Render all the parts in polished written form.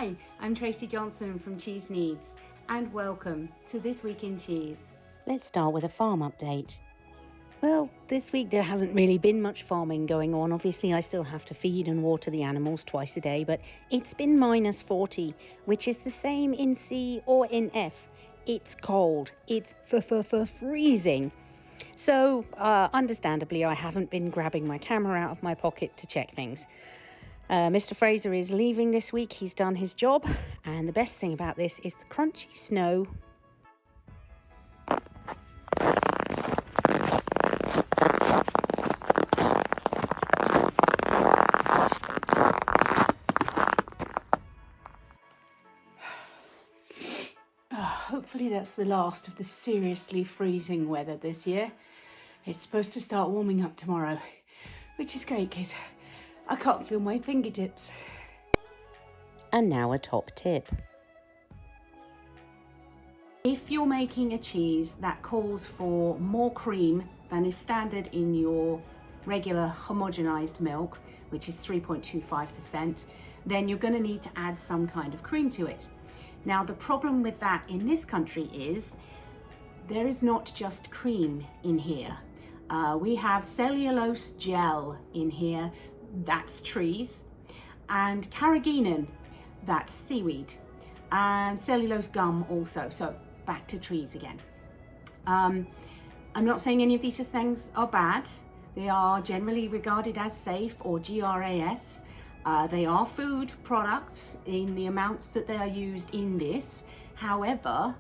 Hi, I'm Tracy Johnson from Cheese Needs, and welcome to This Week in Cheese. Let's start with a farm update. Well, this week there hasn't really been much farming going on. Obviously, I still have to feed and water the animals twice a day, but it's been minus 40, which is the same in C or in F. It's cold. It's freezing. So, understandably, I haven't been grabbing my camera out of my pocket to check things. Mr. Fraser is leaving this week. He's done his job, and the best thing about this is the crunchy snow. Hopefully that's the last of the seriously freezing weather this year. It's supposed to start warming up tomorrow, which is great because I can't feel my fingertips. And now a top tip. If you're making a cheese that calls for more cream than is standard in your regular homogenized milk, which is 3.25%, then you're going to need to add some kind of cream to it. Now, the problem with that in this country is there is not just cream in here. We have cellulose gel in here, that's trees, and carrageenan, that's seaweed, and cellulose gum also, so back to trees again. I'm not saying any of these things are bad. They are generally regarded as safe or GRAS. They are food products in the amounts that they are used in this. However,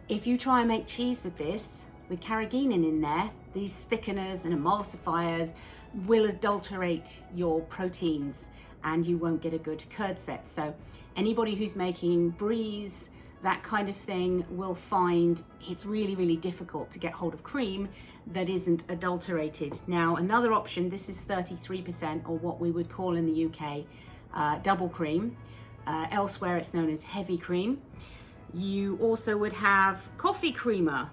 if you try and make cheese with this, with carrageenan in there, these thickeners and emulsifiers will adulterate your proteins and you won't get a good curd set. So anybody who's making bries, that kind of thing, will find it's really, really difficult to get hold of cream that isn't adulterated. Now, another option, this is 33%, or what we would call in the UK double cream. Elsewhere it's known as heavy cream. You also would have coffee creamer.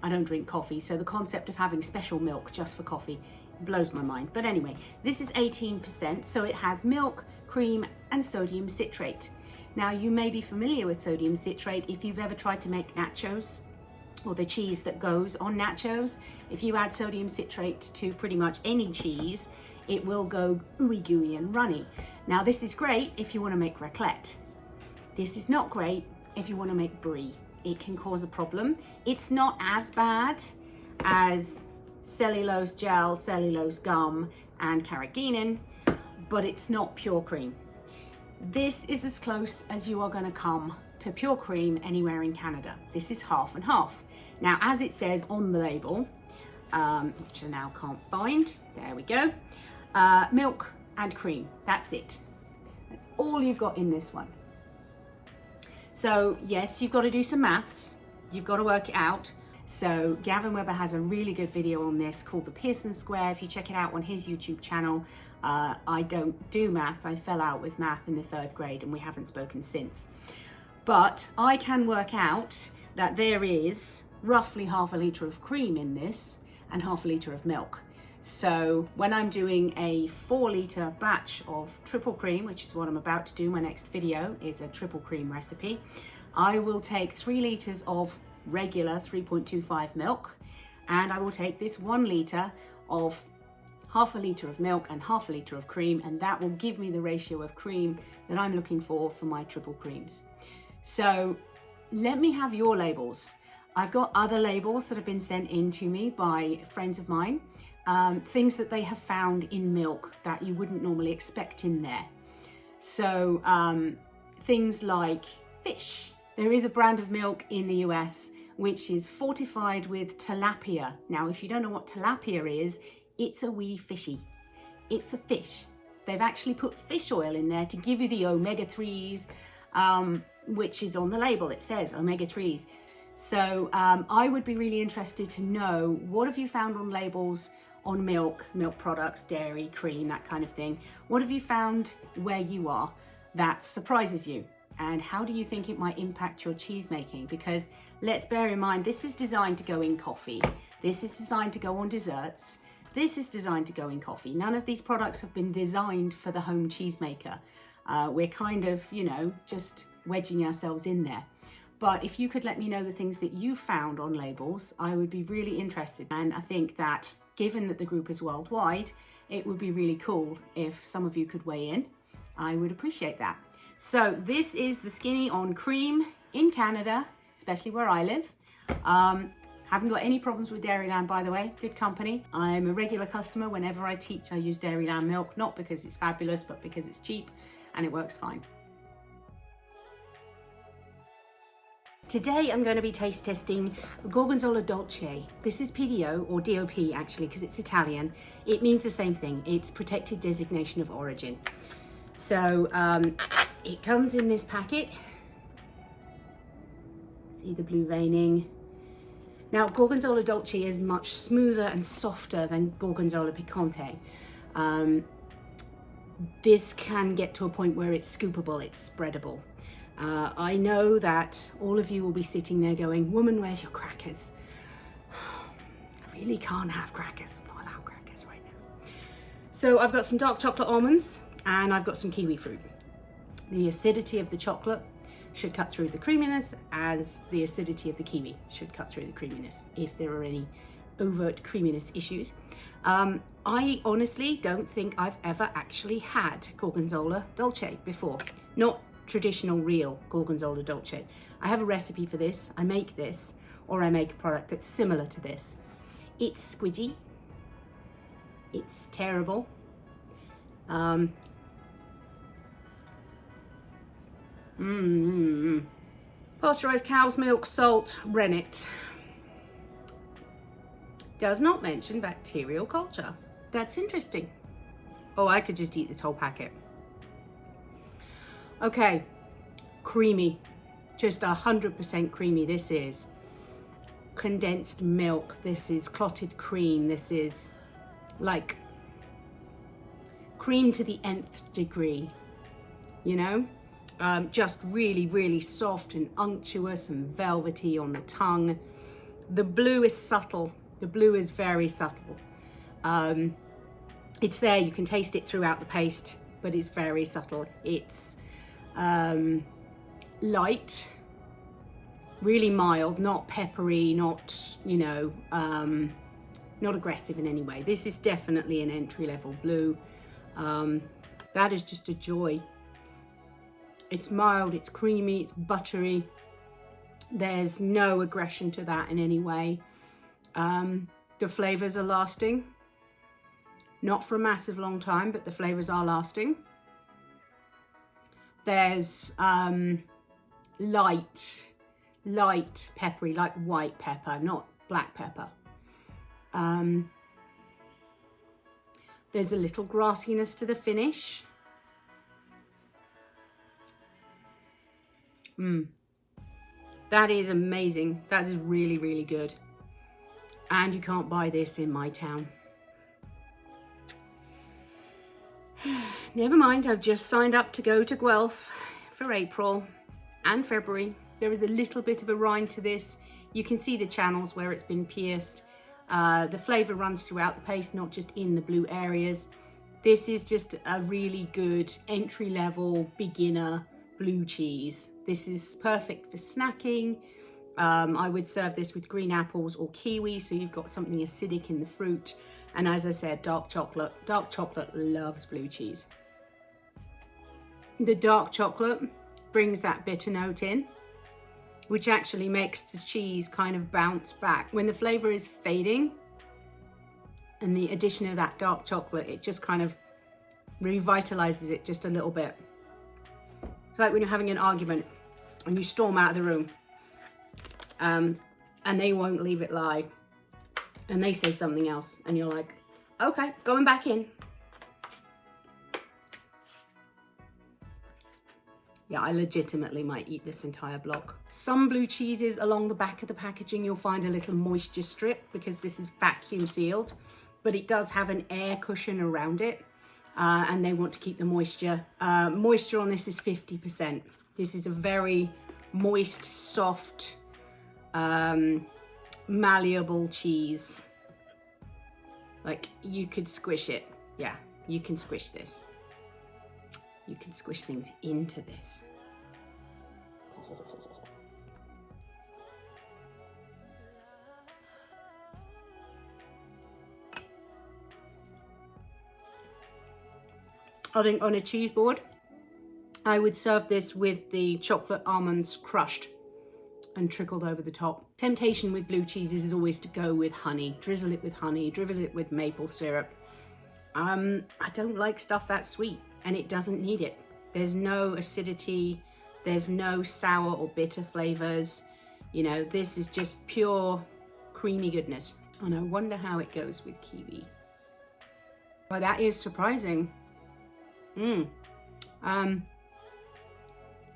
I don't drink coffee, so the concept of having special milk just for coffee blows my mind. But anyway, this is 18%, so it has milk, cream, and sodium citrate. Now, you may be familiar with sodium citrate if you've ever tried to make nachos or the cheese that goes on nachos. If you add sodium citrate to pretty much any cheese, it will go ooey gooey and runny. Now, this is great if you want to make raclette. This is not great if you want to make brie. It can cause a problem. It's not as bad as cellulose gel, cellulose gum, and carrageenan, but it's not pure cream. This is as close as you are going to come to pure cream anywhere in Canada. This is half and half. Now, as it says on the label, which I now can't find, there we go, milk and cream, that's it. That's all you've got in this one. So yes, you've got to do some maths, you've got to work it out. So Gavin Webber has a really good video on this called the Pearson Square. If you check it out on his YouTube channel, I don't do math. I fell out with math in the 3rd grade and we haven't spoken since. But I can work out that there is roughly half a litre of cream in this and half a litre of milk. So when I'm doing a 4-litre batch of triple cream, which is what I'm about to do, my next video is a triple cream recipe, I will take 3 litres of regular 3.25 milk, and I will take this 1 litre of half a litre of milk and half a litre of cream, and that will give me the ratio of cream that I'm looking for my triple creams. So let me have your labels. I've got other labels that have been sent in to me by friends of mine, things that they have found in milk that you wouldn't normally expect in there. So things like fish. There is a brand of milk in the US which is fortified with tilapia. Now, if you don't know what tilapia is, it's a wee fishy. It's a fish. They've actually put fish oil in there to give you the omega-3s, which is on the label. It says omega-3s. So I would be really interested to know, what have you found on labels on milk products, dairy, cream, that kind of thing? What have you found where you are that surprises you? And how do you think it might impact your cheese making? Because let's bear in mind, this is designed to go in coffee. This is designed to go on desserts. This is designed to go in coffee. None of these products have been designed for the home cheesemaker. we're kind of, you know, just wedging ourselves in there. But if you could let me know the things that you found on labels, I would be really interested. And I think that given that the group is worldwide, it would be really cool if some of you could weigh in. I would appreciate that. So this is the Skinny on Cream in Canada, especially where I live. Haven't got any problems with Dairyland, by the way, good company. I'm a regular customer. Whenever I teach, I use Dairyland milk, not because it's fabulous, but because it's cheap and it works fine. Today I'm going to be taste testing Gorgonzola Dolce. This is PDO, or DOP actually, because it's Italian. It means the same thing. It's protected designation of origin. So it comes in this packet. See the blue veining. Now Gorgonzola Dolce is much smoother and softer than Gorgonzola Picante. This can get to a point where it's scoopable, it's spreadable. I know that all of you will be sitting there going, woman, where's your crackers? I really can't have crackers. I'm not allowed crackers right now. So I've got some dark chocolate almonds and I've got some kiwi fruit. The acidity of the chocolate should cut through the creaminess, as the acidity of the kiwi should cut through the creaminess if there are any overt creaminess issues. I honestly don't think I've ever actually had Gorgonzola Dolce before. Not traditional real Gorgonzola Dolce. I have a recipe for this. I make this, or I make a product that's similar to this. It's squidgy. It's terrible. Pasteurized cow's milk, salt, rennet. Does not mention bacterial culture. That's interesting. Oh, I could just eat this whole packet. Okay, creamy, just 100% creamy. This is condensed milk. This is clotted cream. This is like cream to the nth degree, you know? Just really, really soft and unctuous and velvety on the tongue. The blue is subtle. The blue is very subtle. It's there, you can taste it throughout the paste, but it's very subtle. It's light, really mild, not peppery, not, you know, not aggressive in any way. This is definitely an entry-level blue. That is just a joy. It's mild, it's creamy, it's buttery. There's no aggression to that in any way. The flavors are lasting. Not for a massive long time, but the flavors are lasting. There's light peppery, like white pepper, not black pepper. There's a little grassiness to the finish. That is amazing. That is really, really good. And you can't buy this in my town. Never mind, I've just signed up to go to Guelph for April and February. There is a little bit of a rind to this. You can see the channels where it's been pierced. The flavour runs throughout the paste, not just in the blue areas. This is just a really good entry-level beginner blue cheese. This is perfect for snacking. I would serve this with green apples or kiwi, so you've got something acidic in the fruit. And as I said, dark chocolate. Dark chocolate loves blue cheese. The dark chocolate brings that bitter note in, which actually makes the cheese kind of bounce back. When the flavor is fading and the addition of that dark chocolate, it just kind of revitalizes it just a little bit. It's like when you're having an argument and you storm out of the room and they won't leave it lie and they say something else and you're like, okay, going back in. Yeah, I legitimately might eat this entire block. Some blue cheeses along the back of the packaging, you'll find a little moisture strip because this is vacuum sealed, but it does have an air cushion around it. And they want to keep the moisture. Moisture on this is 50%. This is a very moist, soft, malleable cheese. Like you could squish it. Yeah, you can squish this. you can squish things into this. Oh. I think on a cheese board, I would serve this with the chocolate almonds crushed and trickled over the top. Temptation with blue cheeses is always to go with honey. Drizzle it with honey, drizzle it with maple syrup. I don't like stuff that sweet, and it doesn't need it. There's no acidity, there's no sour or bitter flavors. You know, this is just pure creamy goodness. And I wonder how it goes with kiwi. Well, that is surprising.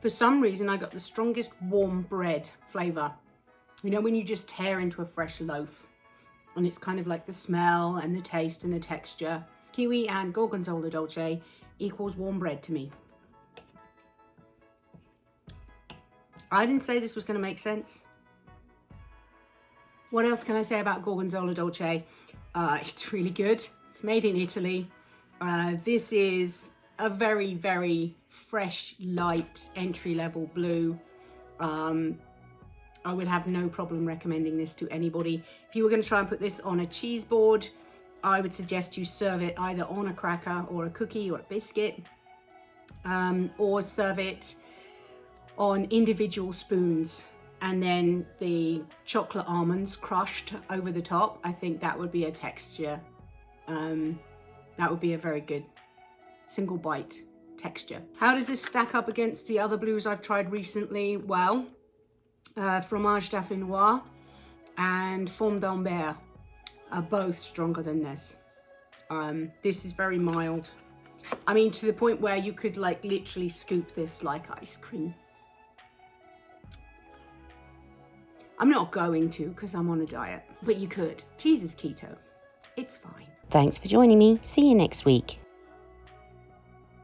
For some reason, I got the strongest warm bread flavor. You know, when you just tear into a fresh loaf, and it's kind of like the smell and the taste and the texture. Kiwi and Gorgonzola dulce equals warm bread to me. I didn't say this was going to make sense. What else can I say about Gorgonzola dulce? It's really good. It's made in Italy. This is a very, very fresh, light, entry-level blue. I would have no problem recommending this to anybody. If you were going to try and put this on a cheese board, I would suggest you serve it either on a cracker or a cookie or a biscuit, or serve it on individual spoons, and then the chocolate almonds crushed over the top. I think that would be a texture. That would be a very good single bite texture. How does this stack up against the other blues I've tried recently? Well, fromage dauphinois and forme d'Ambert are both stronger than this. This is very mild. I mean, to the point where you could like literally scoop this like ice cream. I'm not going to because I'm on a diet, but you could. Cheese is keto. It's fine. Thanks for joining me. See you next week.